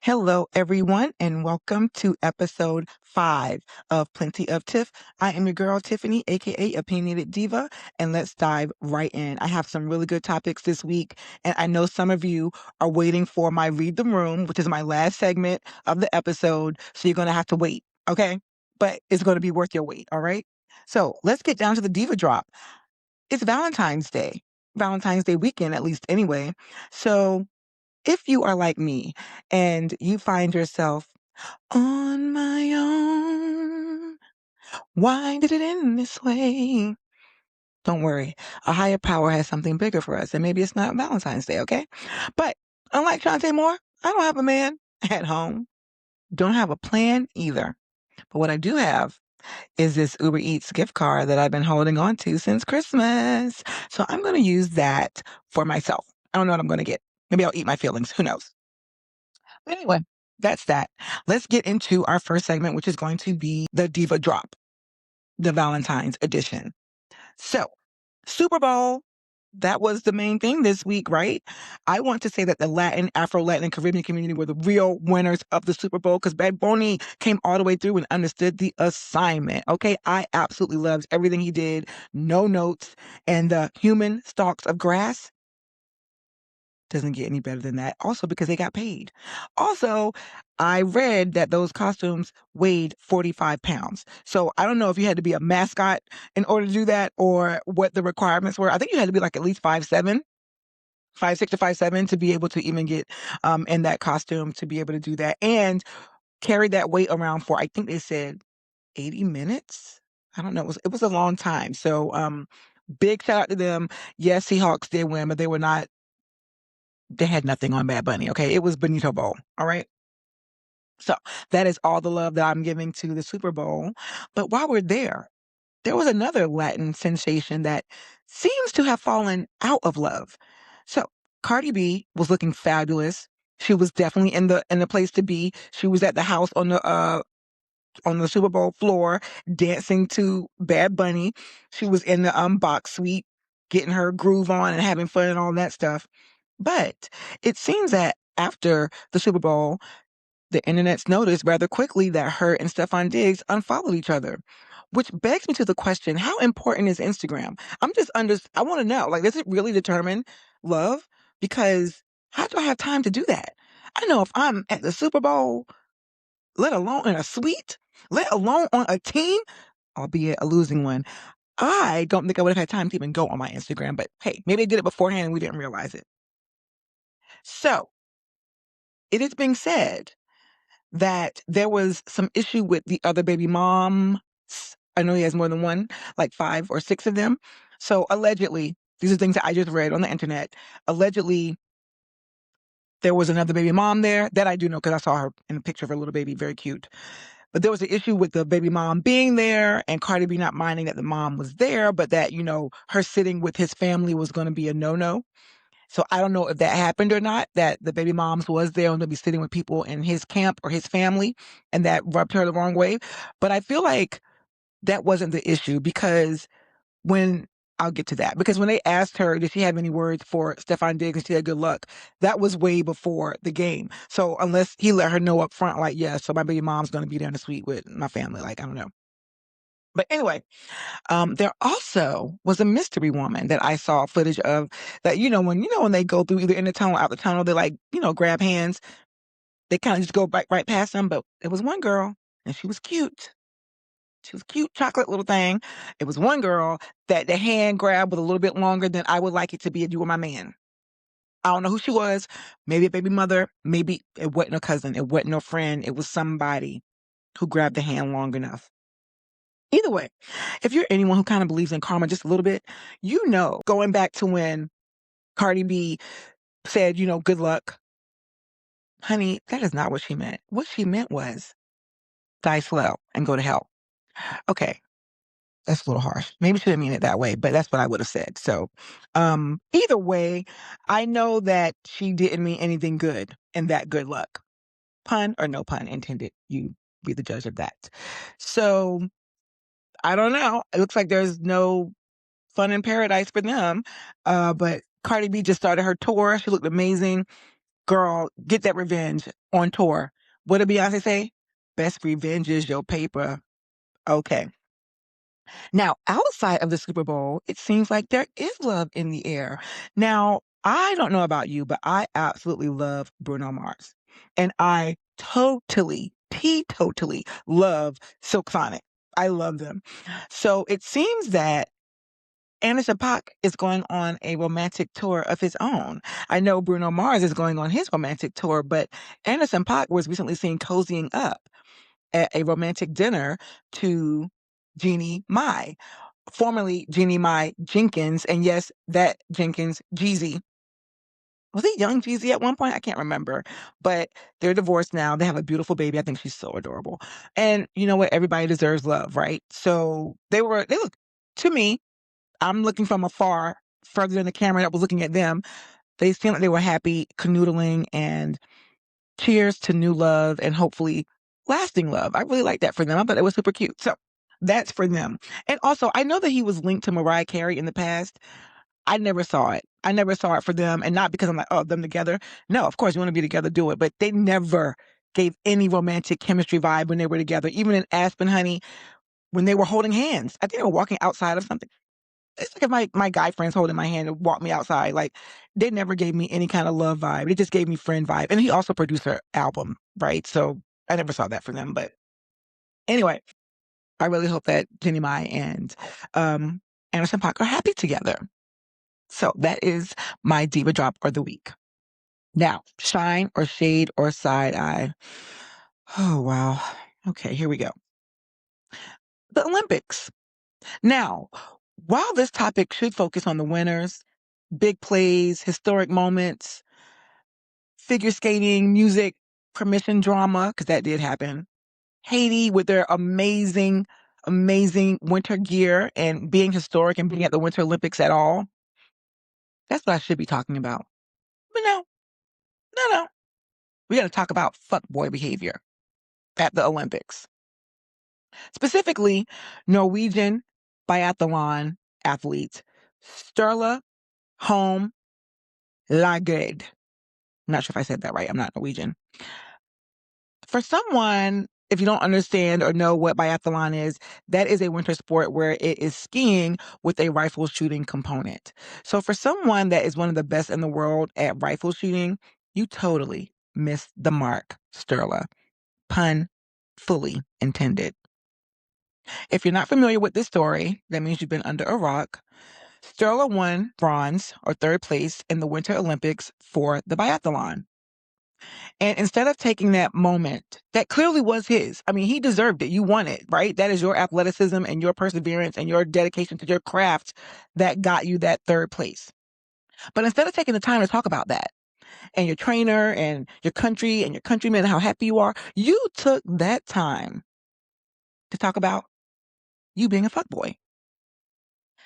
Hello, everyone, and welcome to episode 5 of Plenty of Tiff. I am your girl, Tiffany, aka Opinionated Diva, and let's dive right in. I have some really good topics this week, and I know some of you are waiting for my Read the Room, which is my last segment of the episode, so you're going to have to wait, okay? But it's going to be worth your wait, all right? So let's get down to the Diva Drop. It's Valentine's Day weekend, at least anyway. So if you are like me and you find yourself on my own, why did it end this way? Don't worry, a higher power has something bigger for us, and maybe it's not Valentine's Day, okay? But unlike Shantae Moore, I don't have a man at home. Don't have a plan either. But what I do have is this Uber Eats gift card that I've been holding on to since Christmas. So I'm going to use that for myself. I don't know what I'm going to get. Maybe I'll eat my feelings. Who knows? But anyway, that's that. Let's get into our first segment, which is going to be the Diva Drop, the Valentine's edition. So, Super Bowl, that was the main thing this week, right? I want to say that the Latin, Afro-Latin, and Caribbean community were the real winners of the Super Bowl because Bad Bunny came all the way through and understood the assignment. Okay, I absolutely loved everything he did. No notes, and the human stalks of grass doesn't get any better than that. Also, because they got paid. Also, I read that those costumes weighed 45 pounds. So I don't know if you had to be a mascot in order to do that or what the requirements were. I think you had to be like at least 5'7", 5'6" to 5'7" to be able to even get in that costume to be able to do that and carry that weight around for, I think they said 80 minutes. I don't know. It was a long time. So big shout out to them. Yes, Seahawks did win, but they had nothing on Bad Bunny, okay? It was Benito Bowl, all right? So that is all the love that I'm giving to the Super Bowl. But while we're there was another Latin sensation that seems to have fallen out of love. So Cardi B was looking fabulous. She was definitely in the place to be. She was at the house on the Super Bowl floor dancing to Bad Bunny. She was in the box suite getting her groove on and having fun and all that stuff. But it seems that after the Super Bowl, the internet's noticed rather quickly that her and Stefon Diggs unfollowed each other, which begs me to the question, how important is Instagram? I want to know, like, does it really determine love? Because how do I have time to do that? I know if I'm at the Super Bowl, let alone in a suite, let alone on a team, albeit a losing one, I don't think I would have had time to even go on my Instagram. But hey, maybe they did it beforehand and we didn't realize it. So it is being said that there was some issue with the other baby moms. I know he has more than one, like 5 or 6 of them. So allegedly, these are things that I just read on the internet. Allegedly, there was another baby mom there. That I do know because I saw her in a picture of her little baby, very cute. But there was an issue with the baby mom being there and Cardi B not minding that the mom was there, but that, her sitting with his family was going to be a no-no. So I don't know if that happened or not, that the baby moms was there and to be sitting with people in his camp or his family, and that rubbed her the wrong way. But I feel like that wasn't the issue because when I'll get to that. Because when they asked her, did she have any words for Stefon Diggs and she had good luck, that was way before the game. So unless he let her know up front, like, yeah, so my baby mom's going to be there in the suite with my family, like, I don't know. But anyway, there also was a mystery woman that I saw footage of that, when they go through either in the tunnel or out the tunnel, they like, grab hands. They kind of just go right past them. But it was one girl and she was cute. She was a cute chocolate little thing. It was one girl that the hand grab was a little bit longer than I would like it to be if you were my man. I don't know who she was. Maybe a baby mother. Maybe it wasn't a cousin. It wasn't a friend. It was somebody who grabbed the hand long enough. Either way, if you're anyone who kind of believes in karma just a little bit, going back to when Cardi B said, good luck, honey, that is not what she meant. What she meant was die slow and go to hell. Okay, that's a little harsh. Maybe she didn't mean it that way, but that's what I would have said. So either way, I know that she didn't mean anything good in that good luck. Pun or no pun intended. You be the judge of that. So I don't know. It looks like there's no fun in paradise for them. But Cardi B just started her tour. She looked amazing. Girl, get that revenge on tour. What did Beyonce say? Best revenge is your paper. Okay. Now, outside of the Super Bowl, it seems like there is love in the air. Now, I don't know about you, but I absolutely love Bruno Mars. And I totally love Silk Sonic. I love them. So it seems that Anderson .Paak is going on a romantic tour of his own. I know Bruno Mars is going on his romantic tour, but Anderson .Paak was recently seen cozying up at a romantic dinner to Jeannie Mai, formerly Jeannie Mai Jenkins, and yes, that Jenkins, Jeezy. Was he young Jeezy at one point? I can't remember. But they're divorced now. They have a beautiful baby. I think she's so adorable. And you know what? Everybody deserves love, right? So they look, to me, I'm looking from afar, further than the camera that was looking at them. They seemed like they were happy, canoodling, and cheers to new love and hopefully lasting love. I really like that for them. I thought it was super cute. So that's for them. And also, I know that he was linked to Mariah Carey in the past. I never saw it. I never saw it for them. And not because I'm like, oh, them together. No, of course, you want to be together, do it. But they never gave any romantic chemistry vibe when they were together. Even in Aspen, honey, when they were holding hands. I think they were walking outside of something. It's like if my guy friends holding my hand and walk me outside. Like, they never gave me any kind of love vibe. They just gave me friend vibe. And he also produced her album, right? So I never saw that for them. But anyway, I really hope that Jenny Mai and Anderson .Paak are happy together. So that is my diva drop for the week. Now, shine or shade or side eye. Oh, wow. Okay, here we go. The Olympics. Now, while this topic should focus on the winners, big plays, historic moments, figure skating, music, permission drama, because that did happen. Haiti with their amazing winter gear and being historic and being at the Winter Olympics at all. That's what I should be talking about. But no. We got to talk about fuckboy behavior at the Olympics. Specifically, Norwegian biathlon athlete Sturla Holm Lagered. I'm not sure if I said that right. I'm not Norwegian. For someone, if you don't understand or know what biathlon is, that is a winter sport where it is skiing with a rifle shooting component. So for someone that is one of the best in the world at rifle shooting, you totally missed the mark, Sturla. Pun fully intended. If you're not familiar with this story, that means you've been under a rock. Sturla won bronze or third place in the Winter Olympics for the biathlon. And instead of taking that moment, that clearly was his. I mean, he deserved it. You won it, right? That is your athleticism and your perseverance and your dedication to your craft that got you that third place. But instead of taking the time to talk about that and your trainer and your country and your countrymen and how happy you are, you took that time to talk about you being a fuckboy.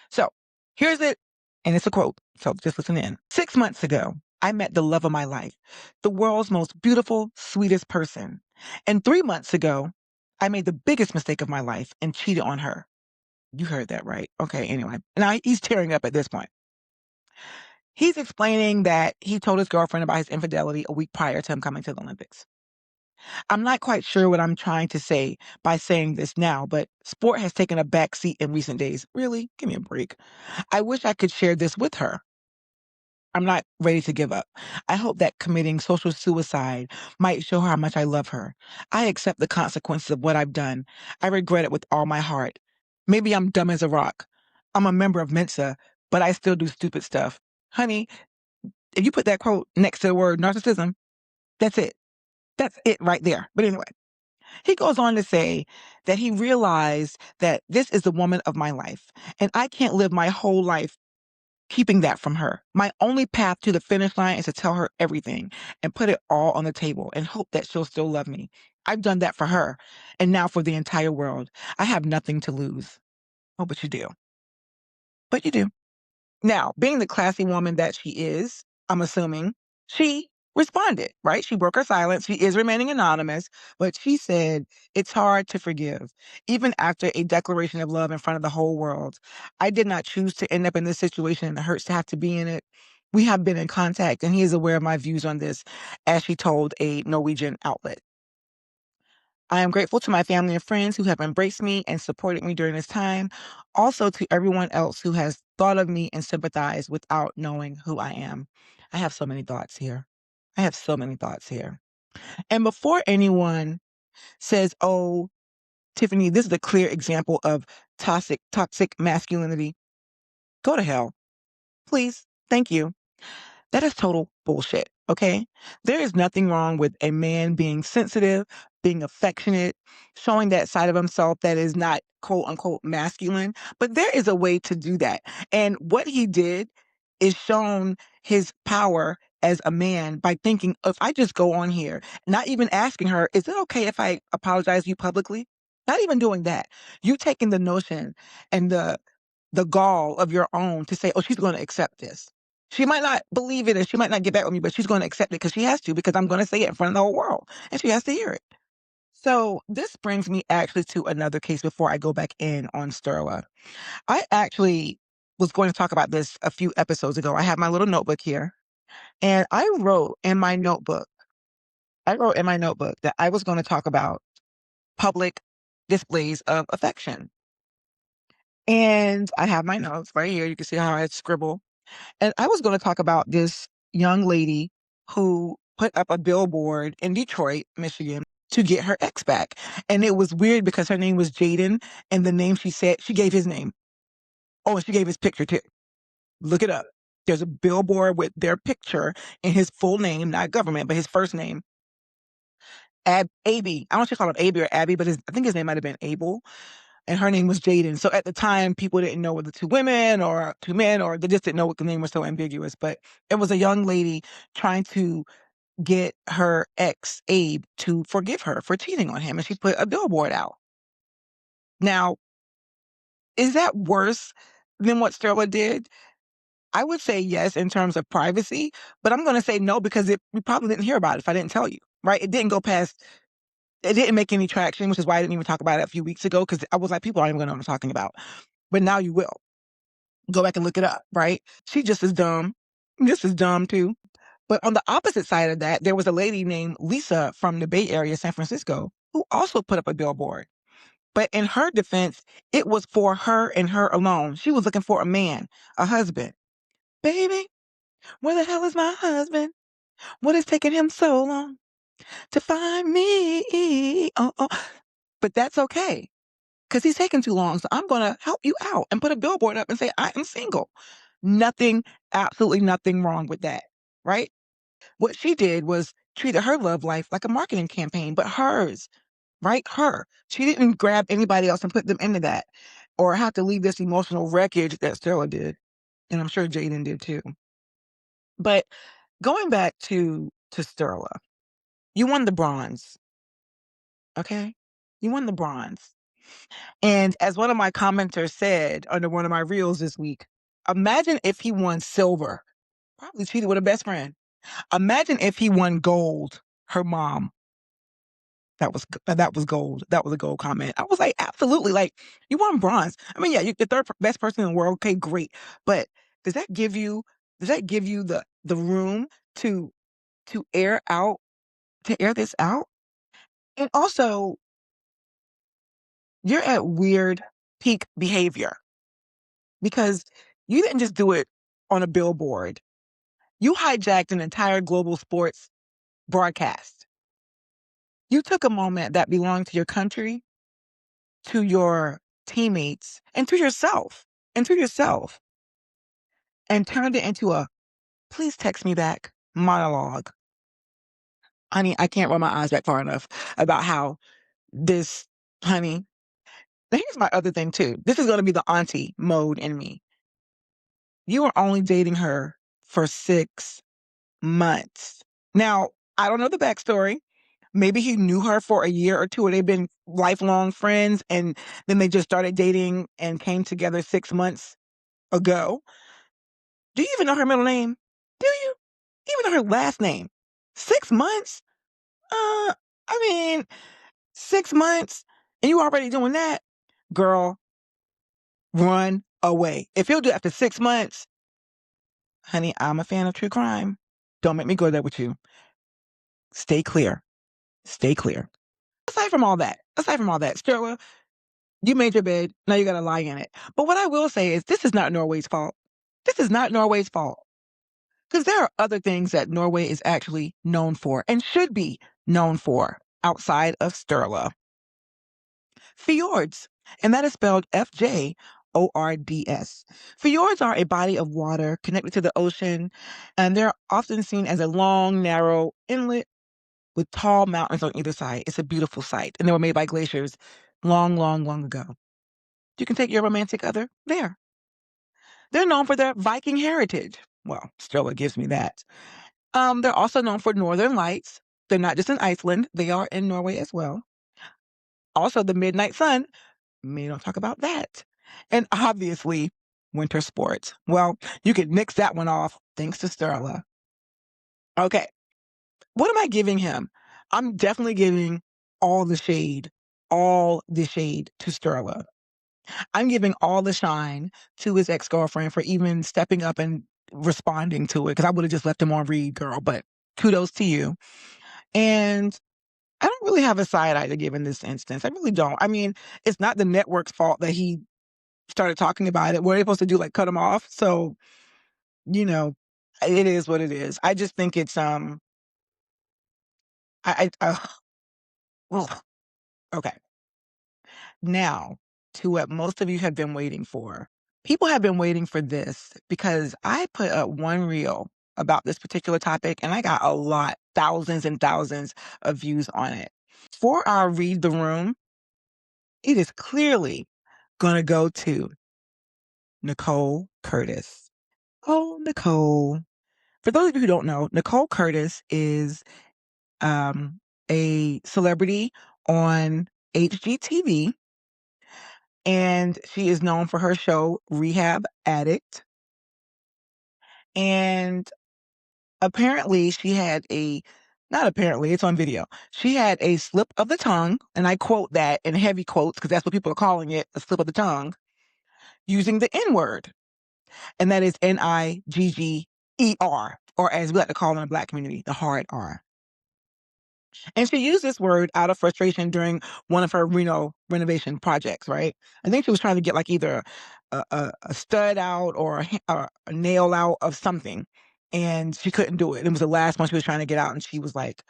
So here's it. And it's a quote. So just listen in. 6 months ago, I met the love of my life, the world's most beautiful, sweetest person. And 3 months ago, I made the biggest mistake of my life and cheated on her. You heard that right. Okay, anyway. Now he's tearing up at this point. He's explaining that he told his girlfriend about his infidelity a week prior to him coming to the Olympics. I'm not quite sure what I'm trying to say by saying this now, but sport has taken a back seat in recent days. Really? Give me a break. I wish I could share this with her. I'm not ready to give up. I hope that committing social suicide might show her how much I love her. I accept the consequences of what I've done. I regret it with all my heart. Maybe I'm dumb as a rock. I'm a member of Mensa, but I still do stupid stuff. Honey, if you put that quote next to the word narcissism, that's it. That's it right there. But anyway, he goes on to say that he realized that this is the woman of my life, and I can't live my whole life keeping that from her. My only path to the finish line is to tell her everything and put it all on the table and hope that she'll still love me. I've done that for her, and now for the entire world. I have nothing to lose. Oh, but you do. But you do. Now, being the classy woman that she is, I'm assuming, she responded, right? She broke her silence. She is remaining anonymous, but she said, it's hard to forgive, even after a declaration of love in front of the whole world. I did not choose to end up in this situation, and it hurts to have to be in it. We have been in contact, and he is aware of my views on this, as she told a Norwegian outlet. I am grateful to my family and friends who have embraced me and supported me during this time. Also to everyone else who has thought of me and sympathized without knowing who I am. I have so many thoughts here. I have so many thoughts here. And before anyone says, oh, Tiffany, this is a clear example of toxic masculinity, go to hell. Please. Thank you. That is total bullshit, okay? There is nothing wrong with a man being sensitive, being affectionate, showing that side of himself that is not quote unquote masculine, but there is a way to do that. And what he did is shown his power as a man by thinking, if I just go on here, not even asking her, is it okay if I apologize to you publicly? Not even doing that. You taking the notion and the gall of your own to say, oh, she's going to accept this. She might not believe it and she might not get back with me, but she's going to accept it because she has to, because I'm going to say it in front of the whole world and she has to hear it. So this brings me actually to another case before I go back in on Sterla. I actually was going to talk about this a few episodes ago. I have my little notebook here and I wrote in my notebook that I was going to talk about public displays of affection. And I have my notes right here. You can see how I scribble. And I was going to talk about this young lady who put up a billboard in Detroit, Michigan, to get her ex back. And it was weird because her name was Jaden, and the name she said, she gave his name. Oh, and she gave his picture too. Look it up. There's a billboard with their picture and his full name, not government, but his first name. Abby. I don't know if she called him Abby or Abby, but I think his name might have been Abel. And her name was Jaden. So at the time, people didn't know whether two women or two men, or they just didn't know what the name was so ambiguous. But it was a young lady trying to get her ex, Abe, to forgive her for cheating on him. And she put a billboard out. Now, is that worse than what Sterla did? I would say yes in terms of privacy, but I'm going to say no because we probably didn't hear about it if I didn't tell you, right? It didn't go past, it didn't make any traction, which is why I didn't even talk about it a few weeks ago, because I was like, people aren't even going to know what I'm talking about. But now you will. Go back and look it up, right? She just as dumb. Just as dumb too. But on the opposite side of that, there was a lady named Lisa from the Bay Area, San Francisco, who also put up a billboard. But in her defense, it was for her and her alone. She was looking for a man, a husband. Baby, where the hell is my husband? What is taking him so long to find me? Oh, oh. But that's okay, because he's taking too long. So I'm going to help you out and put a billboard up and say, I am single. Nothing, absolutely nothing wrong with that, right? What she did was treated her love life like a marketing campaign, but hers, right? Her. She didn't grab anybody else and put them into that, or have to leave this emotional wreckage that Stella did. And I'm sure Jaden did too. But going back to Sterla, you won the bronze. Okay? You won the bronze. And as one of my commenters said under one of my reels this week, imagine if he won silver. Probably cheated with a best friend. Imagine if he won gold, her mom. That was gold. That was a gold comment. I was like, absolutely. Like, you won bronze. I mean, yeah, you're the third best person in the world. Okay, great. But does that give you the room to air this out? And also, you're at weird peak behavior because you didn't just do it on a billboard. You hijacked an entire global sports broadcast. You took a moment that belonged to your country, to your teammates, and to yourself, and turned it into a please text me back monologue. Honey, I can't roll my eyes back far enough about how this, honey. Here's my other thing too. This is going to be the auntie mode in me. You were only dating her for 6 months. Now, I don't know the backstory. Maybe he knew her for a year or two, or they've been lifelong friends, and then they just started dating and came together 6 months ago. Do you even know her middle name? Do you? Even know her last name? 6 months? I mean, 6 months, and you already doing that? Girl, run away. If he'll do it after 6 months, Honey, I'm a fan of true crime. Don't make me go there with you. Stay clear. Stay clear. Aside from all that, Sterla, you made your bed. Now you got to lie in it. But what I will say is this is not Norway's fault. This is not Norway's fault. Because there are other things that Norway is actually known for and should be known for outside of Sturla. Fjords, and that is spelled Fjords. Fjords are a body of water connected to the ocean, and they're often seen as a long, narrow inlet with tall mountains on either side. It's a beautiful sight, and they were made by glaciers long, long, long ago. You can take your romantic other there. They're known for their Viking heritage. Well, Sturla gives me that. They're also known for northern lights. They're not just in Iceland, they are in Norway as well. Also, the midnight sun. We don't talk about that. And obviously, winter sports. Well, you could nix that one off thanks to Sturla. Okay, what am I giving him? I'm definitely giving all the shade to Sturla. I'm giving all the shine to his ex-girlfriend for even stepping up and responding to it, because I would have just left him on read, girl, but kudos to you. And I don't really have a side eye to give in this instance. I really don't. I mean, it's not the network's fault that he started talking about it. What are they supposed to do? Like cut him off? So, you know, it is what it is. I just think it's ugh. Okay. Now to what most of you have been waiting for. People have been waiting for this because I put up one reel about this particular topic and I got a lot, thousands and thousands of views on it. For our Read the Room, it is clearly going to go to Nicole Curtis. Oh, Nicole. For those of you who don't know, Nicole Curtis is a celebrity on HGTV, and she is known for her show Rehab Addict. And apparently she had not apparently, it's on video. She had a slip of the tongue, and I quote that in heavy quotes because that's what people are calling it, a slip of the tongue, using the N-word. And that is Nigger, or as we like to call in the Black community, the hard R. And she used this word out of frustration during one of her renovation projects, right? I think she was trying to get like either a stud out or a nail out of something, and she couldn't do it. It was the last one she was trying to get out, and she was like,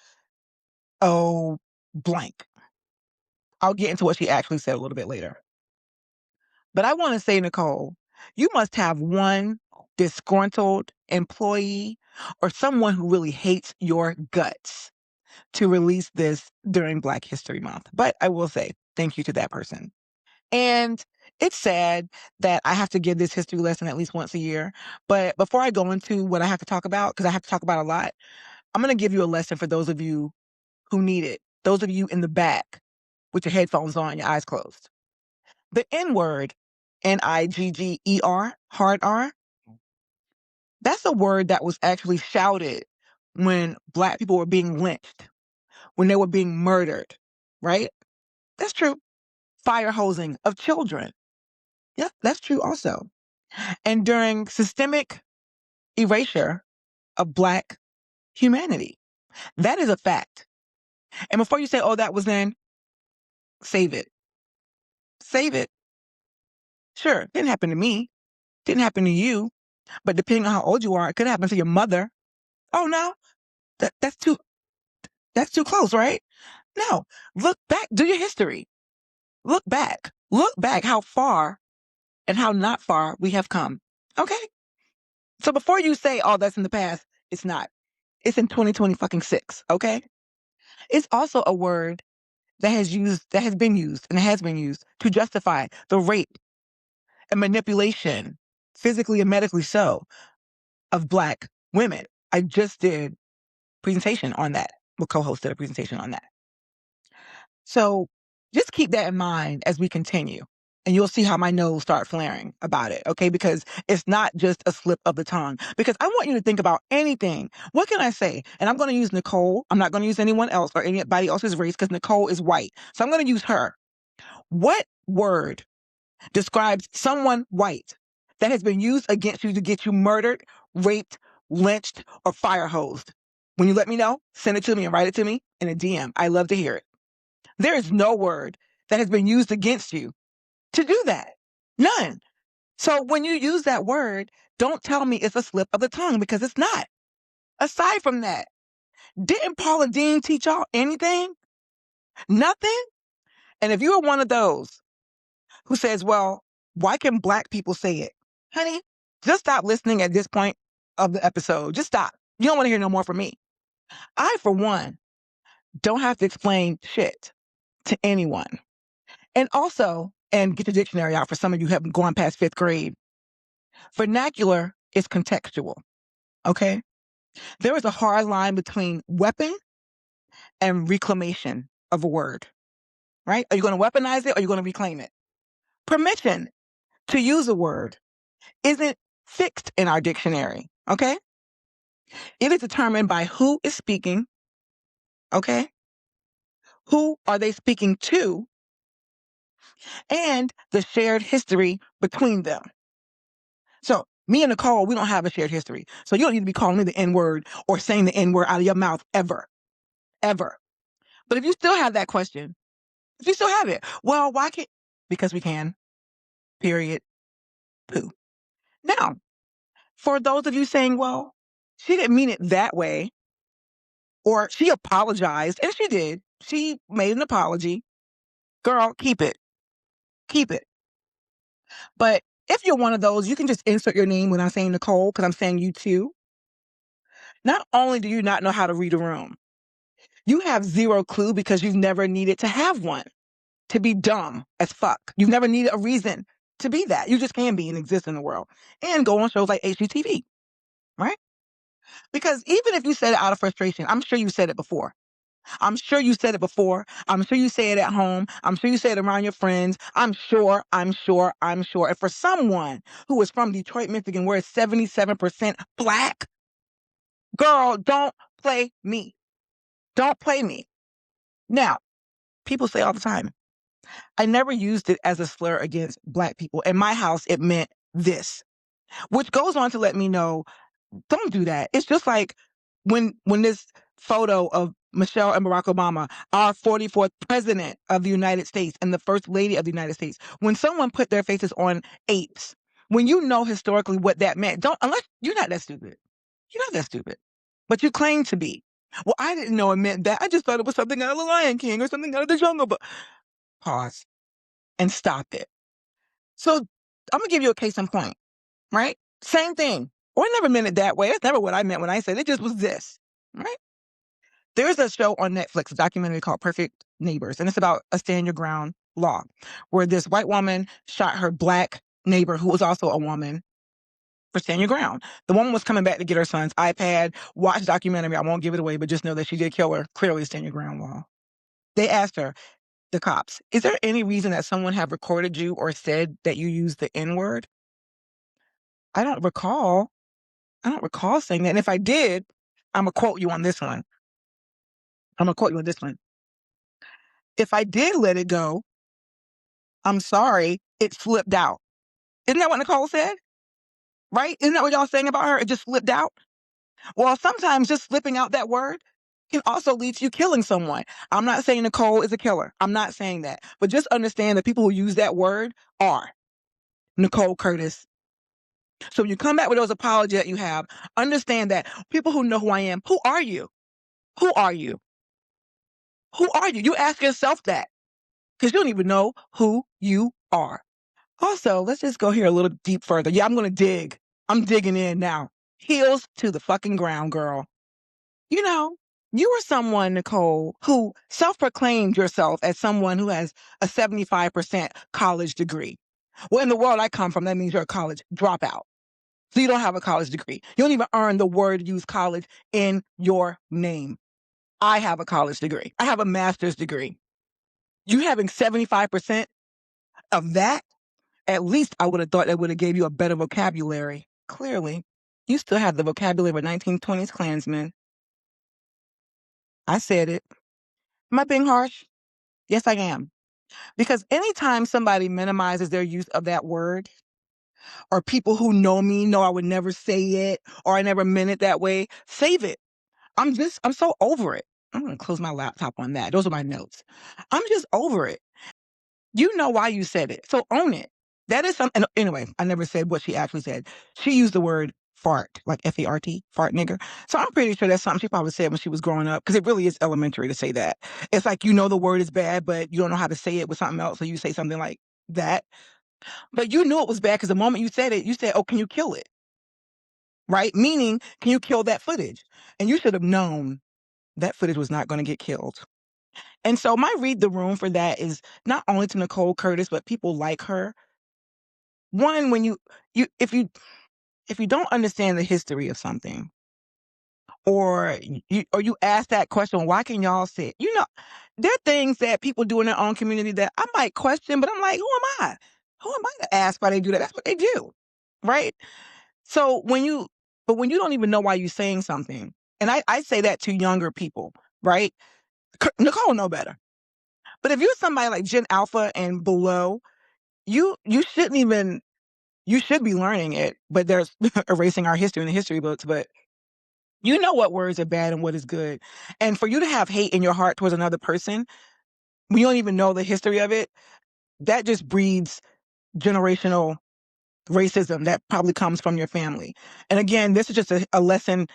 oh, blank. I'll get into what she actually said a little bit later. But I want to say, Nicole, you must have one disgruntled employee or someone who really hates your guts to release this during Black History Month. But I will say thank you to that person. And it's sad that I have to give this history lesson at least once a year. But before I go into what I have to talk about, because I have to talk about a lot, I'm going to give you a lesson for those of you who need it. Those of you in the back with your headphones on, your eyes closed. The N-word, Nigger, hard R, that's a word that was actually shouted when Black people were being lynched, when they were being murdered, right? That's true. Fire hosing of children. Yeah, that's true also. And during systemic erasure of Black humanity. That is a fact. And before you say, oh, that was then, save it. Save it. Sure, didn't happen to me. Didn't happen to you. But depending on how old you are, it could happen to your mother. Oh, no, that's too close, right? No, look back, do your history. Look back how far and how not far we have come. Okay? So before you say, oh, that's in the past, it's not. It's in 2026, okay? It's also a word that has been used to justify the rape and manipulation, physically and medically so, of Black women. I just did a presentation on that. We co-hosted a presentation on that. So just keep that in mind as we continue. And you'll see how my nose start flaring about it, okay? Because it's not just a slip of the tongue. Because I want you to think about anything. What can I say? And I'm going to use Nicole. I'm not going to use anyone else or anybody else's race because Nicole is white. So I'm going to use her. What word describes someone white that has been used against you to get you murdered, raped, lynched, or fire hosed? When you let me know, send it to me and write it to me in a DM. I love to hear it. There is no word that has been used against you to do that. None. So when you use that word, don't tell me it's a slip of the tongue, because it's not. Aside from that, didn't Paula Deen teach y'all anything? Nothing? And if you are one of those who says, well, why can Black people say it? Honey, just stop listening at this point of the episode. Just stop. You don't want to hear no more from me. I, for one, don't have to explain shit to anyone. And also, and get the dictionary out for some of you who haven't gone past 5th grade, vernacular is contextual, okay? There is a hard line between weapon and reclamation of a word, right? Are you going to weaponize it or are you going to reclaim it? Permission to use a word isn't fixed in our dictionary, okay? It is determined by who is speaking, okay? Who are they speaking to? And the shared history between them. So me and Nicole, we don't have a shared history. So you don't need to be calling me the N-word or saying the N-word out of your mouth ever. Ever. But if you still have that question, if you still have it, well, why can't? Because we can. Period. Poo. Now, for those of you saying, well, she didn't mean it that way, or she apologized, and she did. She made an apology. Girl, keep it. Keep it. But if you're one of those, you can just insert your name when I'm saying Nicole, because I'm saying you too. Not only do you not know how to read a room, you have zero clue because you've never needed to have one, to be dumb as fuck. You've never needed a reason to be that. You just can be and exist in the world and go on shows like HGTV, right? Because even if you said it out of frustration, I'm sure you said it before. I'm sure you said it before. I'm sure you say it at home. I'm sure you say it around your friends. I'm sure. And for someone who is from Detroit, Michigan, where it's 77% Black, girl, don't play me. Don't play me. Now, people say all the time, I never used it as a slur against Black people. In my house, it meant this, which goes on to let me know, don't do that. It's just like when this photo of Michelle and Barack Obama, our 44th president of the United States and the first lady of the United States, when someone put their faces on apes, when you know historically what that meant, unless you're not that stupid. You're not that stupid. But you claim to be. Well, I didn't know it meant that. I just thought it was something out of The Lion King or something out of the Jungle Book. Pause and stop it. So I'm going to give you a case in point, right? Same thing. Or I never meant it that way. That's never what I meant when I said it. Just was this, right? There's a show on Netflix, a documentary called Perfect Neighbors, and it's about a stand your ground law, where this white woman shot her Black neighbor, who was also a woman, for stand your ground. The woman was coming back to get her son's iPad. Watch the documentary. I won't give it away, but just know that she did kill her. Clearly, stand your ground law. They asked her, the cops, is there any reason that someone have recorded you or said that you used the N-word? I don't recall saying that. And if I did, I'm going to quote you on this one. If I did let it go, I'm sorry, it slipped out. Isn't that what Nicole said? Right? Isn't that what y'all saying about her? It just slipped out? Well, sometimes just slipping out that word can also lead to you killing someone. I'm not saying Nicole is a killer. I'm not saying that. But just understand that people who use that word are Nicole Curtis. So when you come back with those apologies that you have, understand that people who know who I am, who are you? Who are you? Who are you? You ask yourself that because you don't even know who you are. Also, let's just go here a little deep further. Yeah, I'm going to dig. I'm digging in now. Heels to the fucking ground, girl. You know, you are someone, Nicole, who self-proclaimed yourself as someone who has a 75% college degree. Well, in the world I come from, that means you're a college dropout. So you don't have a college degree. You don't even earn the word use college in your name. I have a college degree. I have a master's degree. You having 75% of that, at least I would have thought that would have gave you a better vocabulary. Clearly, you still have the vocabulary of a 1920s Klansman. I said it. Am I being harsh? Yes, I am. Because anytime somebody minimizes their use of that word, or people who know me know I would never say it, or I never meant it that way, save it. I'm so over it. I'm going to close my laptop on that. Those are my notes. I'm just over it. You know why you said it, so own it. That is something. Anyway, I never said what she actually said. She used the word fart, like F-A-R-T, fart nigger. So I'm pretty sure that's something she probably said when she was growing up, because it really is elementary to say that. It's like, the word is bad, but you don't know how to say it with something else, so you say something like that. But you knew it was bad because the moment you said it, you said, oh, can you kill it? Right? Meaning, can you kill that footage? And you should have known that footage was not going to get killed. And so my read the room for that is not only to Nicole Curtis, but people like her. One, when if you don't understand the history of something, or you ask that question, why can y'all say it? There are things that people do in their own community that I might question, but I'm like, who am I? Who am I to ask why they do that? That's what they do, right? So when you don't even know why you're saying something, and I say that to younger people, right? Nicole know better. But if you're somebody like Gen Alpha and below, you shouldn't even, you should be learning it, but there's erasing our history in the history books. But you know what words are bad and what is good. And for you to have hate in your heart towards another person, when you don't even know the history of it, that just breeds generational racism that probably comes from your family. And again, this is just a lesson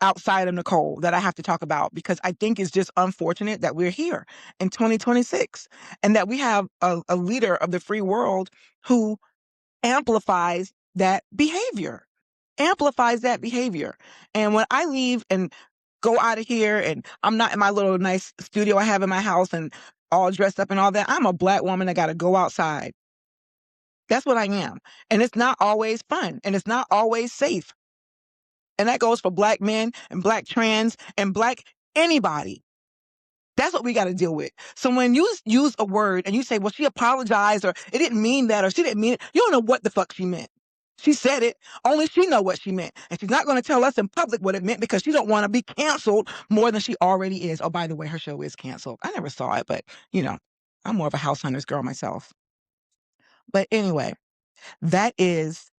outside of Nicole that I have to talk about, because I think it's just unfortunate that we're here in 2026 and that we have a leader of the free world who amplifies that behavior. And when I leave and go out of here and I'm not in my little nice studio I have in my house and all dressed up and all that, I'm a Black woman that got to go outside. That's what I am. And it's not always fun, and it's not always safe. And that goes for Black men and Black trans and Black anybody. That's what we got to deal with. So when you use a word and you say, well, she apologized, or it didn't mean that, or she didn't mean it, you don't know what the fuck she meant. She said it. Only she know what she meant. And she's not going to tell us in public what it meant, because she don't want to be canceled more than she already is. Oh, by the way, her show is canceled. I never saw it, but, I'm more of a House Hunters girl myself. But anyway, that is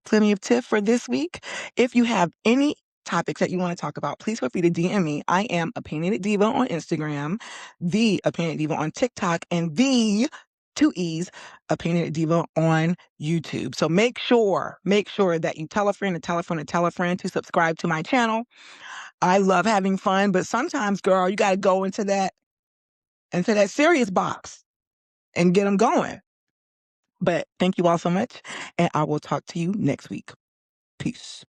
Plenty of Tiff for this week. If you have any topics that you want to talk about, please feel free to DM me. I am Opinionated Diva on Instagram, the Opinionated Diva on TikTok, and the 2 E's Opinionated Diva on YouTube. So make sure that you tell a friend and tell a friend and tell a friend to subscribe to my channel. I love having fun, but sometimes, girl, you got to go into that serious box and get them going. But thank you all so much, and I will talk to you next week. Peace.